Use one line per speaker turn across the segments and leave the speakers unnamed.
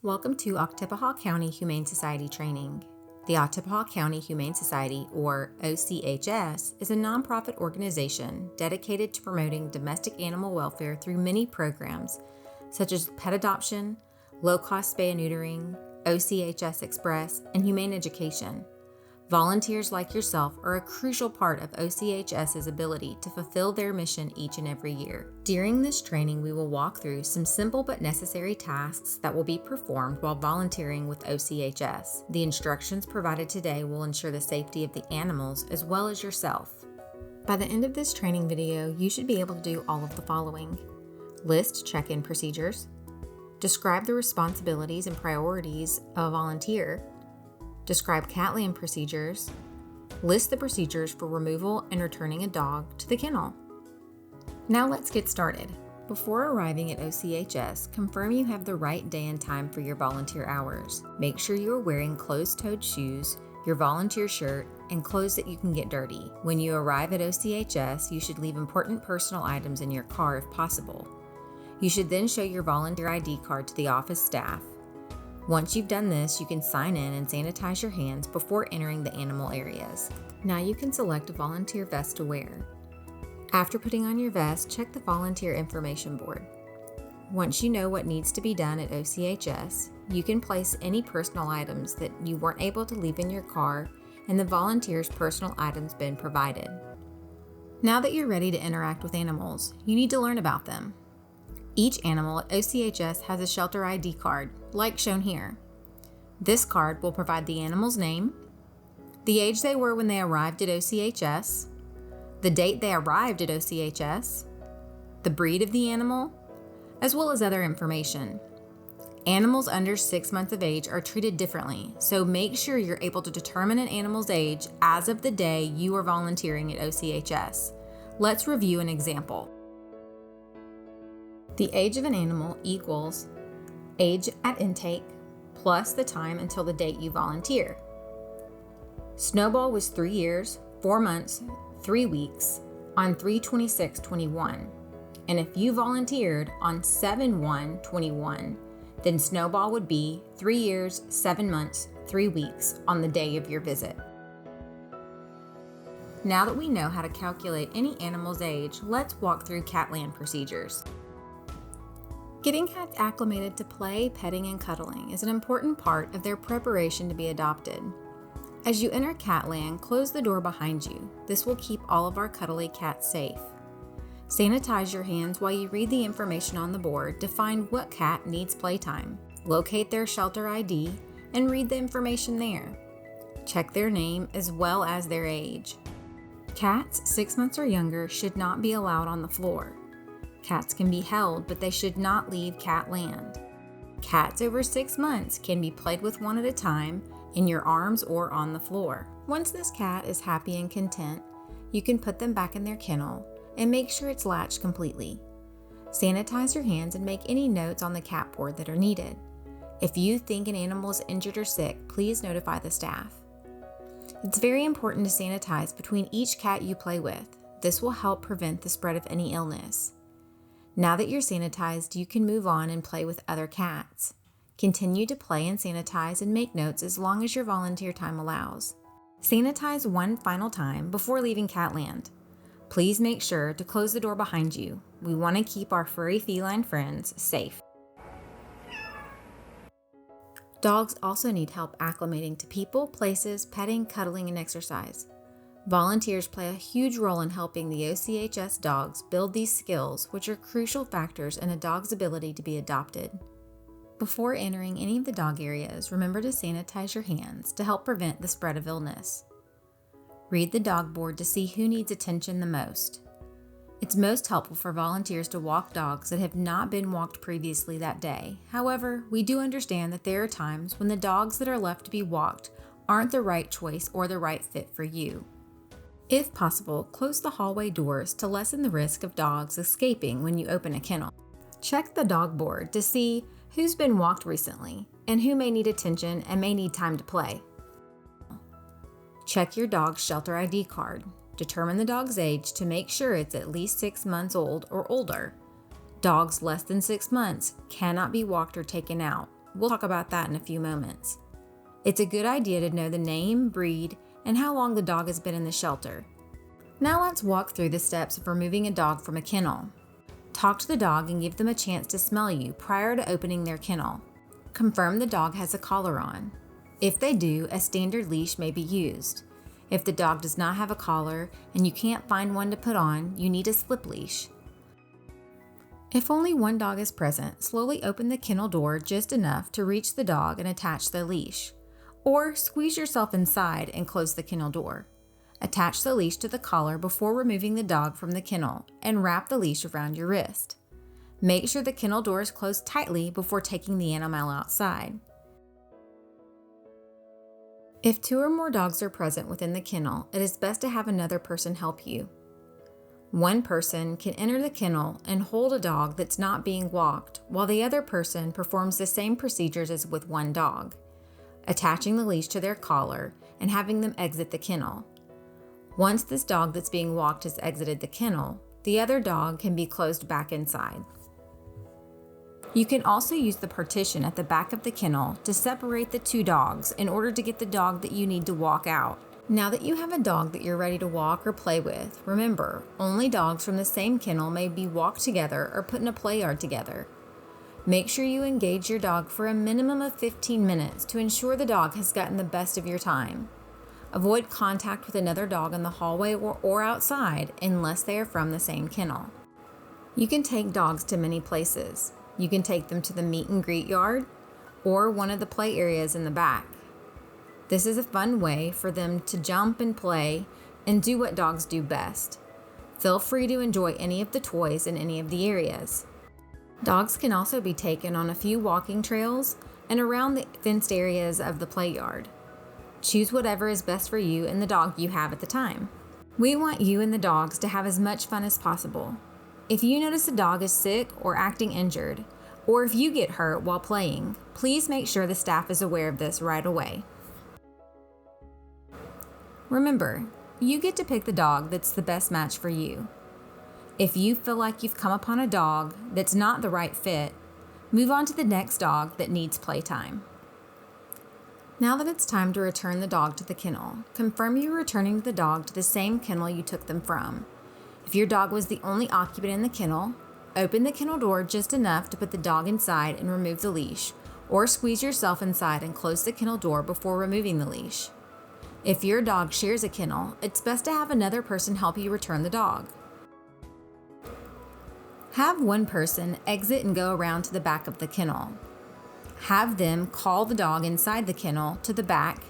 Welcome to Oktibbeha County Humane Society training. The Oktibbeha County Humane Society, or OCHS, is a nonprofit organization dedicated to promoting domestic animal welfare through many programs such as pet adoption, low-cost spay and neutering, OCHS Express, and humane education. Volunteers like yourself are a crucial part of OCHS's ability to fulfill their mission each and every year. During this training, we will walk through some simple but necessary tasks that will be performed while volunteering with OCHS. The instructions provided today will ensure the safety of the animals as well as yourself. By the end of this training video, you should be able to do all of the following: list check-in procedures, describe the responsibilities and priorities of a volunteer, describe cat land procedures, list the procedures for removal and returning a dog to the kennel. Now let's get started. Before arriving at OCHS, confirm you have the right day and time for your volunteer hours. Make sure you are wearing closed-toed shoes, your volunteer shirt, and clothes that you can get dirty. When you arrive at OCHS, you should leave important personal items in your car if possible. You should then show your volunteer ID card to the office staff. Once you've done this, you can sign in and sanitize your hands before entering the animal areas. Now you can select a volunteer vest to wear. After putting on your vest, check the volunteer information board. Once you know what needs to be done at OCHS, you can place any personal items that you weren't able to leave in your car in the volunteer's personal items bin provided. Now that you're ready to interact with animals, you need to learn about them. Each animal at OCHS has a shelter ID card, like shown here. This card will provide the animal's name, the age they were when they arrived at OCHS, the date they arrived at OCHS, the breed of the animal, as well as other information. Animals under 6 months of age are treated differently, so make sure you're able to determine an animal's age as of the day you are volunteering at OCHS. Let's review an example. The age of an animal equals age at intake plus the time until the date you volunteer. Snowball was 3 years, 4 months, 3 weeks on 3/26/21. And if you volunteered on 7/1/21, then Snowball would be 3 years, 7 months, 3 weeks on the day of your visit. Now that we know how to calculate any animal's age, let's walk through cat land procedures. Getting cats acclimated to play, petting, and cuddling is an important part of their preparation to be adopted. As you enter Catland, close the door behind you. This will keep all of our cuddly cats safe. Sanitize your hands while you read the information on the board to find what cat needs playtime. Locate their shelter ID and read the information there. Check their name as well as their age. Cats 6 months or younger should not be allowed on the floor. Cats can be held, but they should not leave Catland. Cats over 6 months can be played with one at a time in your arms or on the floor. Once this cat is happy and content, you can put them back in their kennel and make sure it's latched completely. Sanitize your hands and make any notes on the cat board that are needed. If you think an animal is injured or sick, please notify the staff. It's very important to sanitize between each cat you play with. This will help prevent the spread of any illness. Now that you're sanitized, you can move on and play with other cats. Continue to play and sanitize and make notes as long as your volunteer time allows. Sanitize one final time before leaving Catland. Please make sure to close the door behind you. We want to keep our furry feline friends safe. Dogs also need help acclimating to people, places, petting, cuddling, and exercise. Volunteers play a huge role in helping the OCHS dogs build these skills, which are crucial factors in a dog's ability to be adopted. Before entering any of the dog areas, remember to sanitize your hands to help prevent the spread of illness. Read the dog board to see who needs attention the most. It's most helpful for volunteers to walk dogs that have not been walked previously that day. However, we do understand that there are times when the dogs that are left to be walked aren't the right choice or the right fit for you. If possible, close the hallway doors to lessen the risk of dogs escaping when you open a kennel. Check the dog board to see who's been walked recently and who may need attention and may need time to play. Check your dog's shelter ID card. Determine the dog's age to make sure it's at least 6 months old or older. Dogs less than 6 months cannot be walked or taken out. We'll talk about that in a few moments. It's a good idea to know the name, breed, and how long the dog has been in the shelter. Now let's walk through the steps of removing a dog from a kennel. Talk to the dog and give them a chance to smell you prior to opening their kennel. Confirm the dog has a collar on. If they do, a standard leash may be used. If the dog does not have a collar and you can't find one to put on, you need a slip leash. If only one dog is present, slowly open the kennel door just enough to reach the dog and attach the leash. Or squeeze yourself inside and close the kennel door. Attach the leash to the collar before removing the dog from the kennel and wrap the leash around your wrist. Make sure the kennel door is closed tightly before taking the animal outside. If 2 or more dogs are present within the kennel, it is best to have another person help you. One person can enter the kennel and hold a dog that's not being walked, while the other person performs the same procedures as with one dog, attaching the leash to their collar and having them exit the kennel. Once this dog that's being walked has exited the kennel, the other dog can be closed back inside. You can also use the partition at the back of the kennel to separate the 2 dogs in order to get the dog that you need to walk out. Now that you have a dog that you're ready to walk or play with, remember, only dogs from the same kennel may be walked together or put in a play yard together. Make sure you engage your dog for a minimum of 15 minutes to ensure the dog has gotten the best of your time. Avoid contact with another dog in the hallway or outside unless they are from the same kennel. You can take dogs to many places. You can take them to the meet and greet yard or one of the play areas in the back. This is a fun way for them to jump and play and do what dogs do best. Feel free to enjoy any of the toys in any of the areas. Dogs can also be taken on a few walking trails and around the fenced areas of the play yard. Choose whatever is best for you and the dog you have at the time. We want you and the dogs to have as much fun as possible. If you notice a dog is sick or acting injured, or if you get hurt while playing, please make sure the staff is aware of this right away. Remember, you get to pick the dog that's the best match for you. If you feel like you've come upon a dog that's not the right fit, move on to the next dog that needs playtime. Now that it's time to return the dog to the kennel, confirm you're returning the dog to the same kennel you took them from. If your dog was the only occupant in the kennel, open the kennel door just enough to put the dog inside and remove the leash, or squeeze yourself inside and close the kennel door before removing the leash. If your dog shares a kennel, it's best to have another person help you return the dog. Have one person exit and go around to the back of the kennel. Have them call the dog inside the kennel to the back.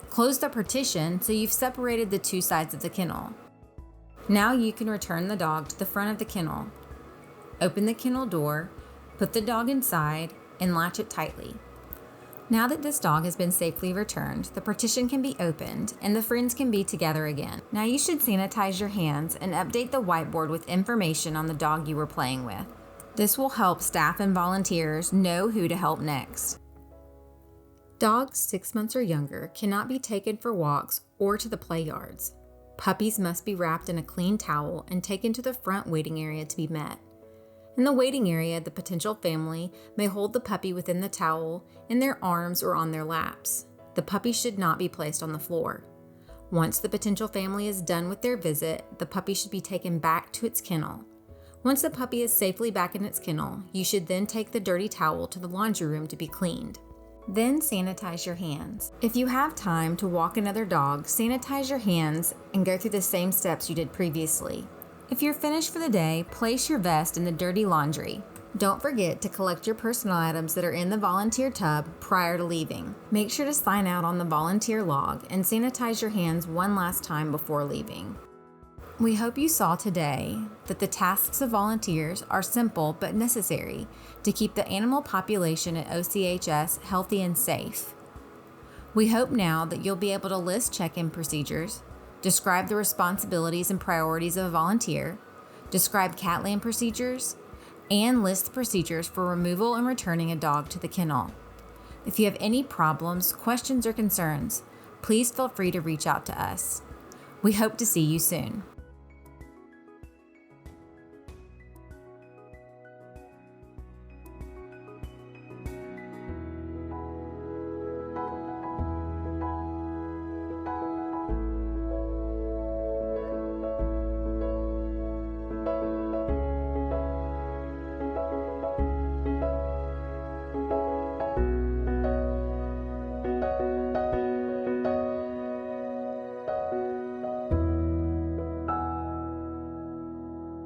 Close the partition so you've separated the 2 sides of the kennel. Now you can return the dog to the front of the kennel. Open the kennel door, put the dog inside, and latch it tightly. Now that this dog has been safely returned, the partition can be opened and the friends can be together again. Now you should sanitize your hands and update the whiteboard with information on the dog you were playing with. This will help staff and volunteers know who to help next. Dogs 6 months or younger cannot be taken for walks or to the play yards. Puppies must be wrapped in a clean towel and taken to the front waiting area to be met. In the waiting area, the potential family may hold the puppy within the towel in their arms or on their laps. The puppy should not be placed on the floor. Once the potential family is done with their visit, the puppy should be taken back to its kennel. Once the puppy is safely back in its kennel, you should then take the dirty towel to the laundry room to be cleaned. Then sanitize your hands. If you have time to walk another dog, sanitize your hands and go through the same steps you did previously. If you're finished for the day, place your vest in the dirty laundry. Don't forget to collect your personal items that are in the volunteer tub prior to leaving. Make sure to sign out on the volunteer log and sanitize your hands one last time before leaving. We hope you saw today that the tasks of volunteers are simple but necessary to keep the animal population at OCHS healthy and safe. We hope now that you'll be able to list check-in procedures, describe the responsibilities and priorities of a volunteer, describe CAT-LAN procedures, and list the procedures for removal and returning a dog to the kennel. If you have any problems, questions, or concerns, please feel free to reach out to us. We hope to see you soon.